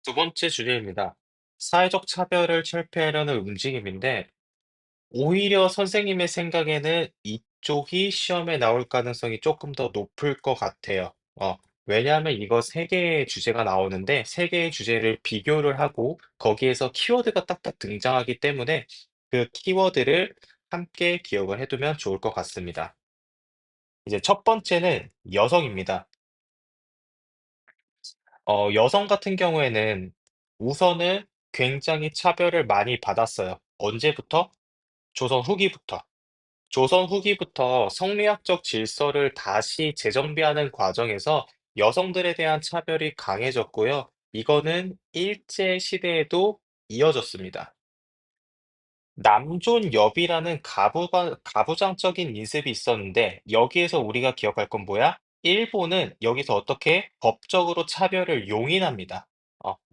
두 번째 주제입니다. 사회적 차별을 철폐하려는 움직임인데, 오히려 선생님의 생각에는 이쪽이 시험에 나올 가능성이 조금 더 높을 것 같아요. 왜냐하면 이거 세 개의 주제가 나오는데, 세 개의 주제를 비교를 하고, 거기에서 키워드가 딱딱 등장하기 때문에 그 키워드를 함께 기억을 해두면 좋을 것 같습니다. 이제 첫 번째는 여성입니다. 여성 같은 경우에는 우선은 굉장히 차별을 많이 받았어요. 언제부터? 조선 후기부터. 조선 후기부터 성리학적 질서를 다시 재정비하는 과정에서 여성들에 대한 차별이 강해졌고요. 이거는 일제 시대에도 이어졌습니다. 남존여비라는 가부장적인 인습이 있었는데 여기에서 우리가 기억할 건 뭐야? 일본은 여기서 어떻게 법적으로 차별을 용인합니다.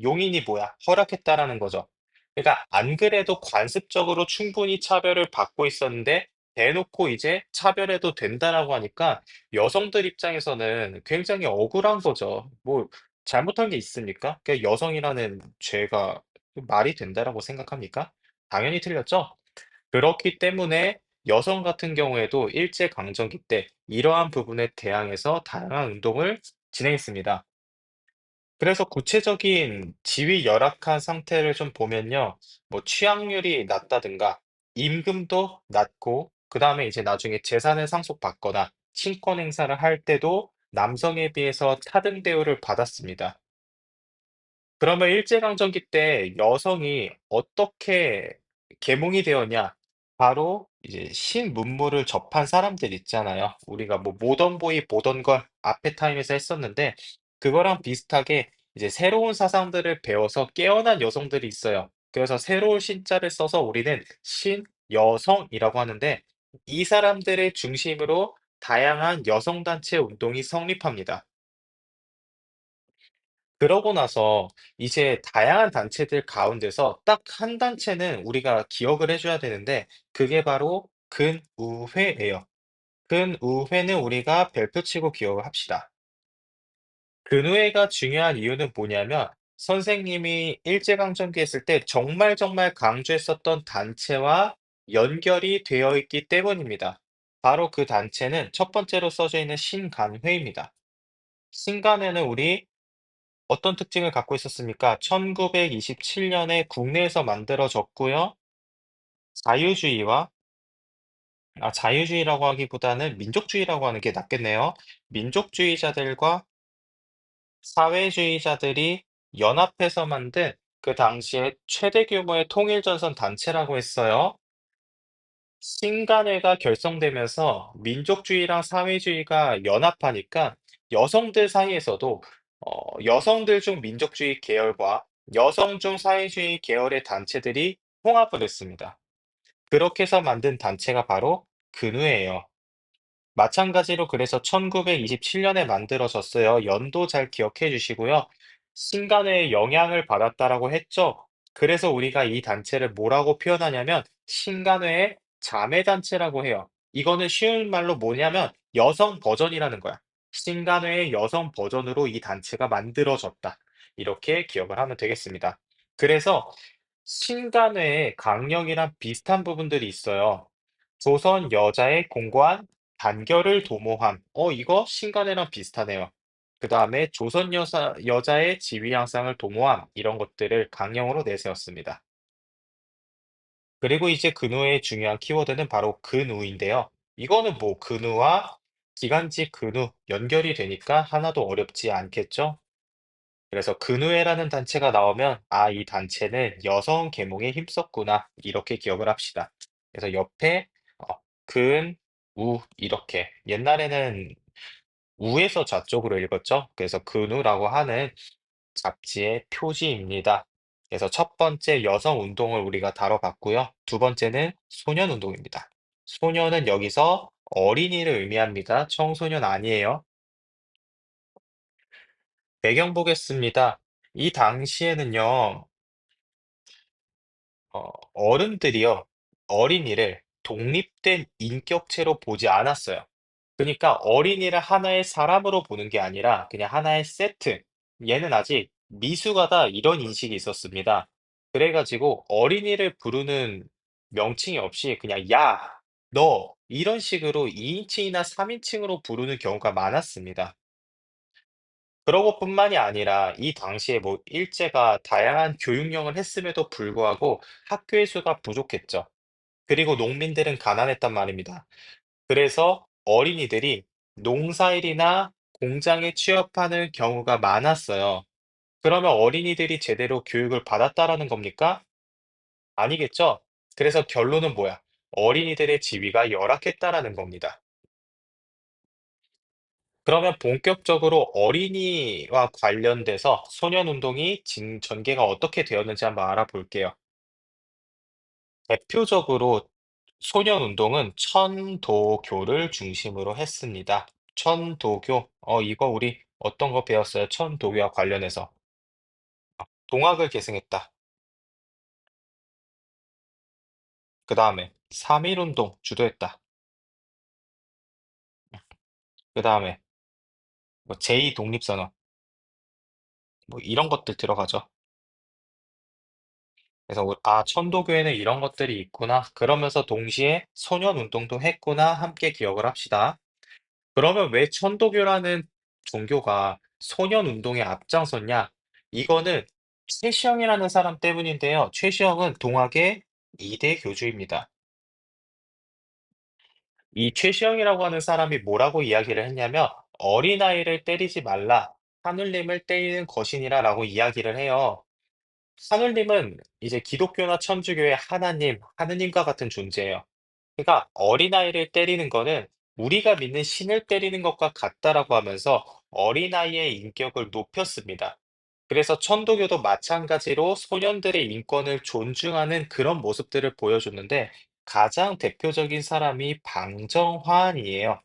용인이 뭐야? 허락했다라는 거죠. 그러니까 안 그래도 관습적으로 충분히 차별을 받고 있었는데 대놓고 이제 차별해도 된다라고 하니까 여성들 입장에서는 굉장히 억울한 거죠. 뭐 잘못한 게 있습니까? 그 여성이라는 죄가 말이 된다라고 생각합니까? 당연히 틀렸죠. 그렇기 때문에 여성 같은 경우에도 일제강점기 때 이러한 부분에 대항해서 다양한 운동을 진행했습니다. 그래서 구체적인 지위 열악한 상태를 좀 보면요. 뭐 취학률이 낮다든가 임금도 낮고 그다음에 이제 나중에 재산을 상속받거나 친권 행사를 할 때도 남성에 비해서 차등 대우를 받았습니다. 그러면 일제강점기 때 여성이 어떻게 계몽이 되었냐? 바로 이제 신문물을 접한 사람들 있잖아요. 우리가 뭐 모던보이 보던 걸 앞에 타임에서 했었는데 그거랑 비슷하게 이제 새로운 사상들을 배워서 깨어난 여성들이 있어요. 그래서 새로운 신자를 써서 우리는 신여성이라고 하는데 이 사람들을 중심으로 다양한 여성단체 운동이 성립합니다. 그러고 나서 이제 다양한 단체들 가운데서 딱 한 단체는 우리가 기억을 해 줘야 되는데 그게 바로 근우회예요. 근우회는 우리가 별표치고 기억을 합시다. 근우회가 중요한 이유는 뭐냐면 선생님이 일제강점기 했을 때 정말 정말 강조했었던 단체와 연결이 되어 있기 때문입니다. 바로 그 단체는 첫 번째로 써져 있는 신간회입니다. 신간회는 우리 어떤 특징을 갖고 있었습니까? 1927 년에 국내에서 만들어졌고요. 자유주의와 자유주의라고 하기보다는 민족주의라고 하는 게 낫겠네요. 민족주의자들과 사회주의자들이 연합해서 만든 그 당시에 최대 규모의 통일전선 단체라고 했어요. 신간회가 결성되면서 민족주의랑 사회주의가 연합하니까 여성들 사이에서도 여성들 중 민족주의 계열과 여성 중 사회주의 계열의 단체들이 통합을 했습니다. 그렇게 해서 만든 단체가 바로 근우예요. 마찬가지로 그래서 1927 년에 만들어졌어요. 연도 잘 기억해 주시고요. 신간회의 영향을 받았다라고 했죠. 그래서 우리가 이 단체를 뭐라고 표현하냐면 신간회의 자매단체라고 해요. 이거는 쉬운 말로 뭐냐면 여성 버전이라는 거야. 신간회의 여성 버전으로 이 단체가 만들어졌다. 이렇게 기억을 하면 되겠습니다. 그래서 신간회의 강령이랑 비슷한 부분들이 있어요. 조선 여자의 공고한 단결을 도모함. 이거 신간회랑 비슷하네요. 그다음에 조선 여자의 지위 향상을 도모함. 이런 것들을 강령으로 내세웠습니다. 그리고 이제 근우의 중요한 키워드는 바로 근우인데요. 이거는 뭐 근우와 기간지 근우 연결이 되니까 하나도 어렵지 않겠죠? 그래서 근우회라는 단체가 나오면 이 단체는 여성 계몽에 힘썼구나. 이렇게 기억을 합시다. 그래서 옆에 어, 근, 우 이렇게 옛날에는 우에서 좌쪽으로 읽었죠. 그래서 근우라고 하는 잡지의 표지입니다. 그래서 첫 번째 여성 운동을 우리가 다뤄봤고요. 두 번째는 소년 운동입니다. 소년은 여기서 어린이를 의미합니다. 청소년 아니에요. 배경 보겠습니다. 이 당시에는요, 어른들이요, 어린이를 독립된 인격체로 보지 않았어요. 그러니까 어린이를 하나의 사람으로 보는 게 아니라 그냥 하나의 세트. 얘는 아직 미숙하다 이런 인식이 있었습니다. 그래가지고 어린이를 부르는 명칭이 없이 그냥 야, 너 이런 식으로 2인칭이나 3인칭으로 부르는 경우가 많았습니다. 그런 것뿐만이 아니라 이 당시에 뭐 일제가 다양한 교육령을 했음에도 불구하고 학교의 수가 부족했죠. 그리고 농민들은 가난했단 말입니다. 그래서 어린이들이 농사일이나 공장에 취업하는 경우가 많았어요. 그러면 어린이들이 제대로 교육을 받았다라는 겁니까? 아니겠죠? 그래서 결론은 뭐야? 어린이들의 지위가 열악했다라는 겁니다. 그러면 본격적으로 어린이와 관련돼서 소년운동이 전개가 어떻게 되었는지 한번 알아볼게요. 대표적으로 소년운동은 천도교를 중심으로 했습니다. 천도교, 이거 우리 어떤 거 배웠어요? 천도교와 관련해서. 동학을 계승했다. 그 다음에 3.1운동 주도했다. 그 다음에 뭐 제2독립선언, 뭐 이런 것들 들어가죠. 그래서 천도교에는 이런 것들이 있구나. 그러면서 동시에 소년운동도 했구나. 함께 기억을 합시다. 그러면 왜 천도교라는 종교가 소년운동에 앞장섰냐? 이거는 최시영이라는 사람 때문인데요. 최시영은 동학의 2대 교주입니다. 이 최시영이라고 하는 사람이 뭐라고 이야기를 했냐면 어린아이를 때리지 말라. 하늘님을 때리는 것이니라 라고 이야기를 해요. 하늘님은 이제 기독교나 천주교의 하나님, 하느님과 같은 존재예요. 그러니까 어린아이를 때리는 거는 우리가 믿는 신을 때리는 것과 같다라고 하면서 어린아이의 인격을 높였습니다. 그래서 천도교도 마찬가지로 소년들의 인권을 존중하는 그런 모습들을 보여줬는데 가장 대표적인 사람이 방정환이에요.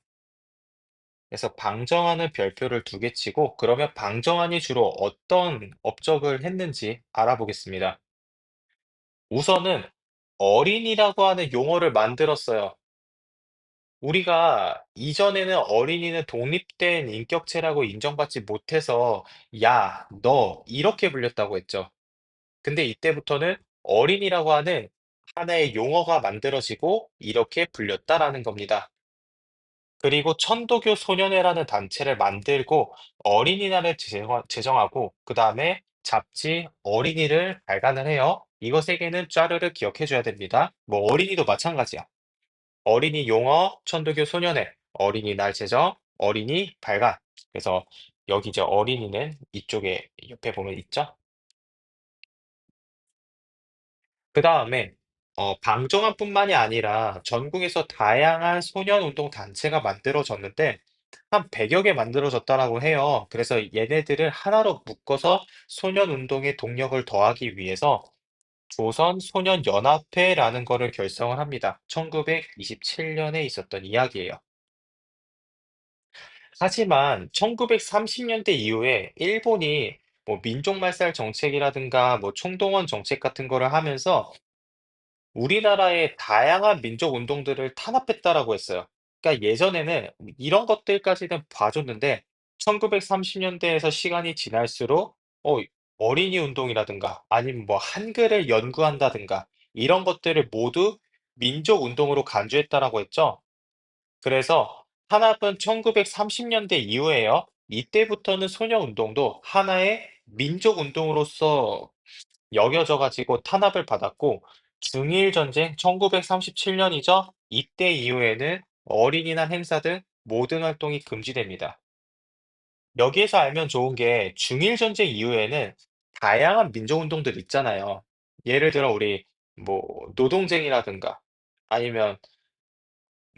그래서 방정환은 별표를 2개 치고 그러면 방정환이 주로 어떤 업적을 했는지 알아보겠습니다. 우선은 어린이라고 하는 용어를 만들었어요. 우리가 이전에는 어린이는 독립된 인격체라고 인정받지 못해서 야, 너 이렇게 불렸다고 했죠. 근데 이때부터는 어린이라고 하는 하나의 용어가 만들어지고 이렇게 불렸다라는 겁니다. 그리고 천도교 소년회라는 단체를 만들고 어린이날을 제정하고 그 다음에 잡지 어린이를 발간을 해요. 이거 세 개는 짜르르 기억해 줘야 됩니다. 뭐 어린이도 마찬가지야. 어린이 용어, 천도교 소년회, 어린이날 제정, 어린이 발간. 그래서 여기 이제 어린이는 이쪽에 옆에 보면 있죠? 그 다음에 방정환뿐만이 아니라 전국에서 다양한 소년운동 단체가 만들어졌는데 한 100여 개 만들어졌다라고 해요. 그래서 얘네들을 하나로 묶어서 소년운동의 동력을 더하기 위해서 조선소년연합회라는 거를 결성을 합니다. 1927년에 있었던 이야기예요. 하지만 1930년대 이후에 일본이 뭐 민족말살 정책이라든가 뭐 총동원 정책 같은 거를 하면서 우리나라의 다양한 민족 운동들을 탄압했다라고 했어요. 그러니까 예전에는 이런 것들까지는 봐줬는데 1930년대에서 시간이 지날수록 어린이 운동이라든가 아니면 뭐 한글을 연구한다든가 이런 것들을 모두 민족 운동으로 간주했다라고 했죠. 그래서 탄압은 1930년대 이후에요. 이때부터는 소녀 운동도 하나의 민족 운동으로서 여겨져 가지고 탄압을 받았고 중일 전쟁 1937년이죠. 이때 이후에는 어린이날 행사 등 모든 활동이 금지됩니다. 여기에서 알면 좋은 게 중일 전쟁 이후에는 다양한 민족 운동들 있잖아요. 예를 들어 우리 뭐 노동쟁이라든가 아니면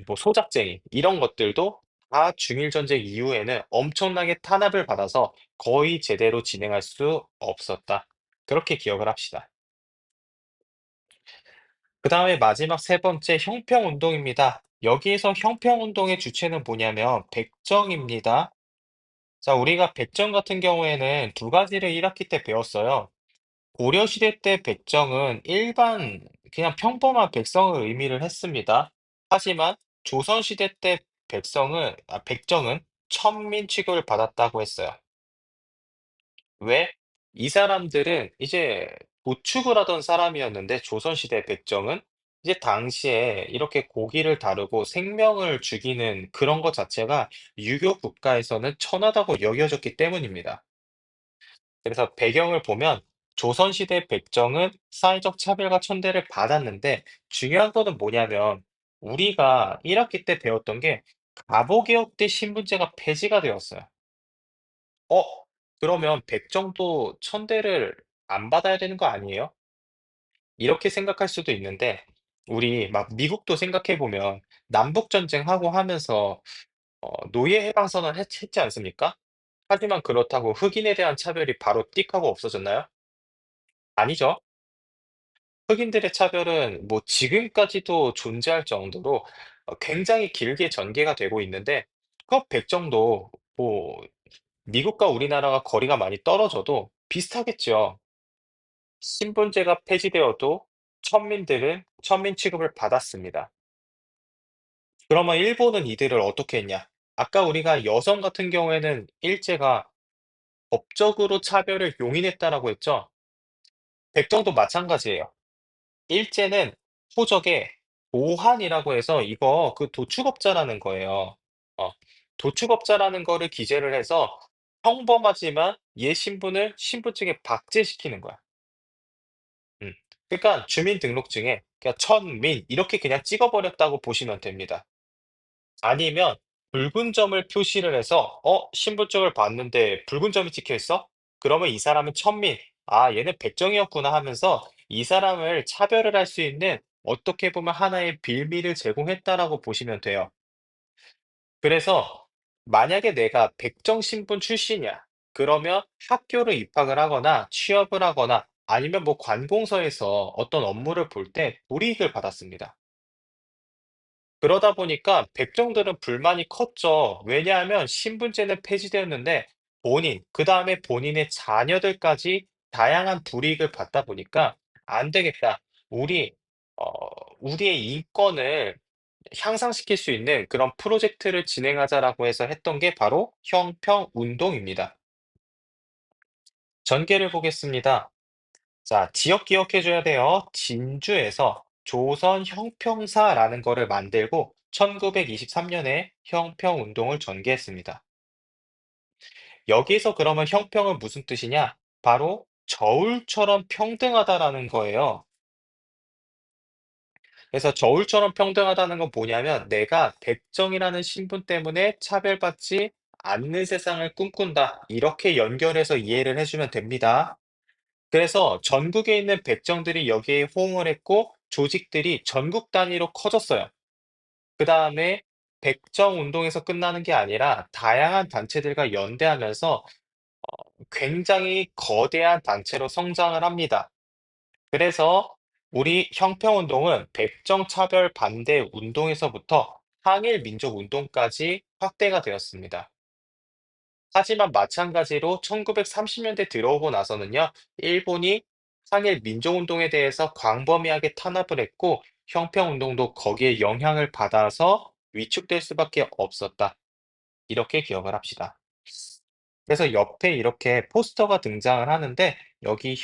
뭐 소작쟁이 이런 것들도 다 중일 전쟁 이후에는 엄청나게 탄압을 받아서 거의 제대로 진행할 수 없었다. 그렇게 기억을 합시다. 그다음에 마지막 세 번째 형평운동입니다. 여기에서 형평운동의 주체는 뭐냐면 백정입니다. 자, 우리가 백정 같은 경우에는 두 가지를 1학기 때 배웠어요. 고려시대 때 백정은 일반 그냥 평범한 백성을 의미를 했습니다. 하지만 조선시대 때 백정은 천민 취급을 받았다고 했어요. 왜? 이 사람들은 이제 도축을 하던 사람이었는데 조선시대 백정은 이제 당시에 이렇게 고기를 다루고 생명을 죽이는 그런 것 자체가 유교 국가에서는 천하다고 여겨졌기 때문입니다. 그래서 배경을 보면 조선시대 백정은 사회적 차별과 천대를 받았는데 중요한 거는 뭐냐면 우리가 1학기 때 배웠던 게 갑오개혁 때 신분제가 폐지가 되었어요. 어? 그러면 백정도 천대를 안 받아야 되는 거 아니에요? 이렇게 생각할 수도 있는데 우리 막 미국도 생각해 보면 남북 전쟁하고 하면서 노예 해방 선언 했지 않습니까? 하지만 그렇다고 흑인에 대한 차별이 바로 띡 하고 없어졌나요? 아니죠. 흑인들의 차별은 뭐 지금까지도 존재할 정도로 굉장히 길게 전개가 되고 있는데 그 백정도 뭐 미국과 우리나라가 거리가 많이 떨어져도 비슷하겠죠. 신분제가 폐지되어도 천민들은 천민 취급을 받았습니다. 그러면 일본은 이들을 어떻게 했냐? 아까 우리가 여성 같은 경우에는 일제가 법적으로 차별을 용인했다라고 했죠? 백정도 마찬가지예요. 일제는 호적에 도한이라고 해서 이거 그 도축업자라는 거예요. 어, 도축업자라는 거를 기재를 해서 평범하지만 얘 신분을 신분증에 박제시키는 거야. 음. 그러니까 주민등록증에 그냥 천민 이렇게 그냥 찍어버렸다고 보시면 됩니다. 아니면 붉은 점을 표시를 해서 신분증을 봤는데 붉은 점이 찍혀 있어? 그러면 이 사람은 천민. 아, 얘는 백정이었구나 하면서 이 사람을 차별을 할 수 있는 어떻게 보면 하나의 빌미를 제공했다라고 보시면 돼요. 그래서 만약에 내가 백정 신분 출신이야. 그러면 학교를 입학을 하거나 취업을 하거나 아니면 뭐 관공서에서 어떤 업무를 볼 때 불이익을 받았습니다. 그러다 보니까 백정들은 불만이 컸죠. 왜냐하면 신분제는 폐지되었는데 본인, 그다음에 본인의 자녀들까지 다양한 불이익을 받다 보니까 안 되겠다. 우리, 어, 우리의 인권을 향상시킬 수 있는 그런 프로젝트를 진행하자라고 해서 했던 게 바로 형평운동입니다. 전개를 보겠습니다. 자, 지역 기억해 줘야 돼요. 진주에서 조선 형평사라는 거를 만들고 1923년에 형평운동을 전개했습니다. 여기서 그러면 형평은 무슨 뜻이냐? 바로 저울처럼 평등하다라는 거예요. 그래서 저울처럼 평등하다는 건 뭐냐면 내가 백정이라는 신분 때문에 차별받지 않는 세상을 꿈꾼다. 이렇게 연결해서 이해를 해주면 됩니다. 그래서 전국에 있는 백정들이 여기에 호응을 했고 조직들이 전국 단위로 커졌어요. 그 다음에 백정 운동에서 끝나는 게 아니라 다양한 단체들과 연대하면서 굉장히 거대한 단체로 성장을 합니다. 그래서 우리 형평운동은 백정차별 반대 운동에서부터 항일 민족 운동까지 확대가 되었습니다. 하지만 마찬가지로 1930년대 들어오고 나서는요, 일본이 항일 민족운동에 대해서 광범위하게 탄압을 했고, 형평운동도 거기에 영향을 받아서 위축될 수밖에 없었다. 이렇게 기억을 합시다. 그래서 옆에 이렇게 포스터가 등장을 하는데, 여기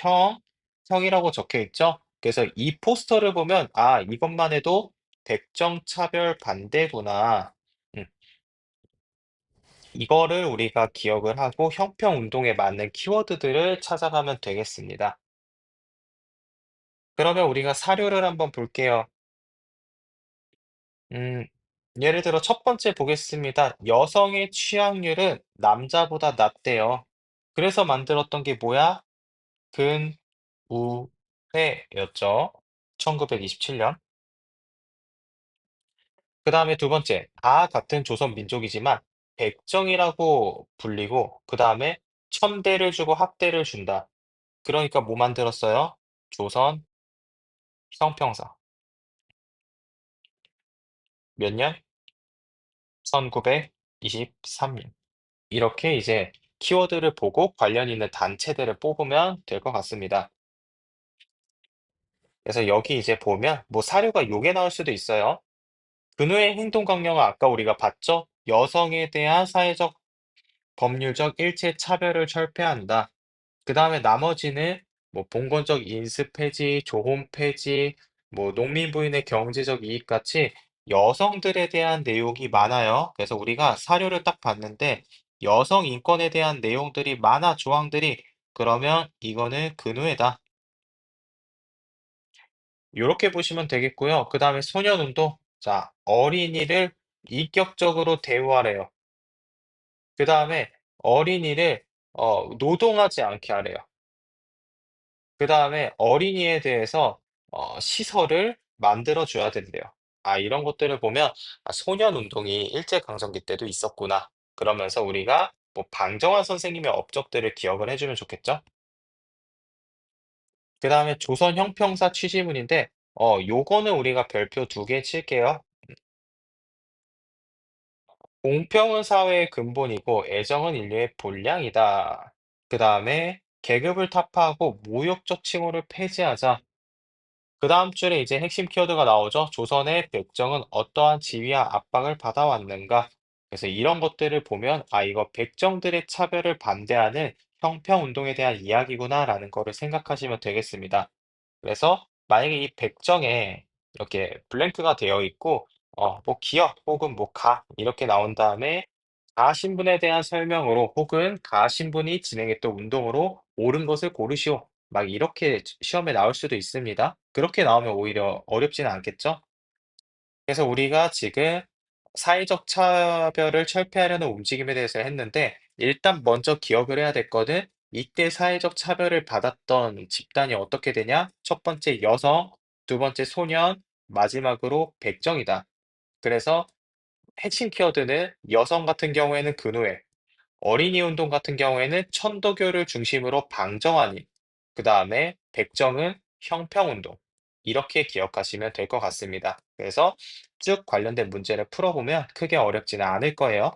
형이라고 적혀 있죠? 그래서 이 포스터를 보면, 아, 이것만 해도 백정차별 반대구나. 음, 이거를 우리가 기억을 하고 형평운동에 맞는 키워드들을 찾아가면 되겠습니다. 그러면 우리가 사료를 한번 볼게요. 음, 예를 들어 첫 번째 보겠습니다. 여성의 취학률은 남자보다 낮대요. 그래서 만들었던 게 뭐야? 근우회였죠. 1927년. 그 다음에 두 번째, 다 같은 조선 민족이지만 백정이라고 불리고 그 다음에 천대를 주고 학대를 준다. 그러니까 뭐 만들었어요? 조선 성평사. 몇 년? 1923년. 이렇게 이제 키워드를 보고 관련 있는 단체들을 뽑으면 될 것 같습니다. 그래서 여기 이제 보면 뭐 사료가 요게 나올 수도 있어요. 근후의 행동 강령은 아까 우리가 봤죠? 여성에 대한 사회적 법률적 일체 차별을 철폐한다. 그다음에 나머지는 뭐 봉건적 인습 폐지, 조혼 폐지, 뭐 농민 부인의 경제적 이익 같이 여성들에 대한 내용이 많아요. 그래서 우리가 사료를 딱 봤는데 여성 인권에 대한 내용들이 많아, 조항들이. 그러면 이거는 근우회다. 이렇게 보시면 되겠고요. 그다음에 소년운동. 자, 어린이를 인격적으로 대우하래요. 그다음에 어린이를 노동하지 않게 하래요. 그다음에 어린이에 대해서 시설을 만들어 줘야 된대요. 아, 이런 것들을 보면 '아, 소년 운동이 일제 강점기 때도 있었구나.' 그러면서 우리가 뭐 방정환 선생님의 업적들을 기억을 해 주면 좋겠죠? 그다음에 조선 형평사 취지문인데 요거는 우리가 별표 2개 칠게요. "공평은 사회의 근본이고 애정은 인류의 본량이다." 그다음에 "계급을 타파하고 모욕적 칭호를 폐지하자." 그다음 줄에 이제 핵심 키워드가 나오죠. "조선의 백정은 어떠한 지위와 압박을 받아왔는가." 그래서 이런 것들을 보면 '아, 이거 백정들의 차별을 반대하는 형평운동에 대한 이야기구나.'라는 거를 생각하시면 되겠습니다. 그래서 만약에 이 백정에 이렇게 블랭크가 되어 있고 뭐 "기역." 혹은 뭐 "가." 이렇게 나온 다음에 가신분에 대한 설명으로 혹은 가신분이 진행했던 운동으로 옳은 것을 고르시오. 막 이렇게 시험에 나올 수도 있습니다. 그렇게 나오면 오히려 어렵지는 않겠죠? 그래서 우리가 지금 사회적 차별을 철폐하려는 움직임에 대해서 했는데 일단 먼저 기억을 해야 될 거는 이때 사회적 차별을 받았던 집단이 어떻게 되냐? 첫 번째 여성, 두 번째 소년, 마지막으로 백정이다. 그래서 핵심 키워드는 여성 같은 경우에는 근우회, 어린이 운동 같은 경우에는 천도교를 중심으로 방정환이, 그 다음에 백정은 형평운동. 이렇게 기억하시면 될 것 같습니다. 그래서 쭉 관련된 문제를 풀어보면 크게 어렵지는 않을 거예요.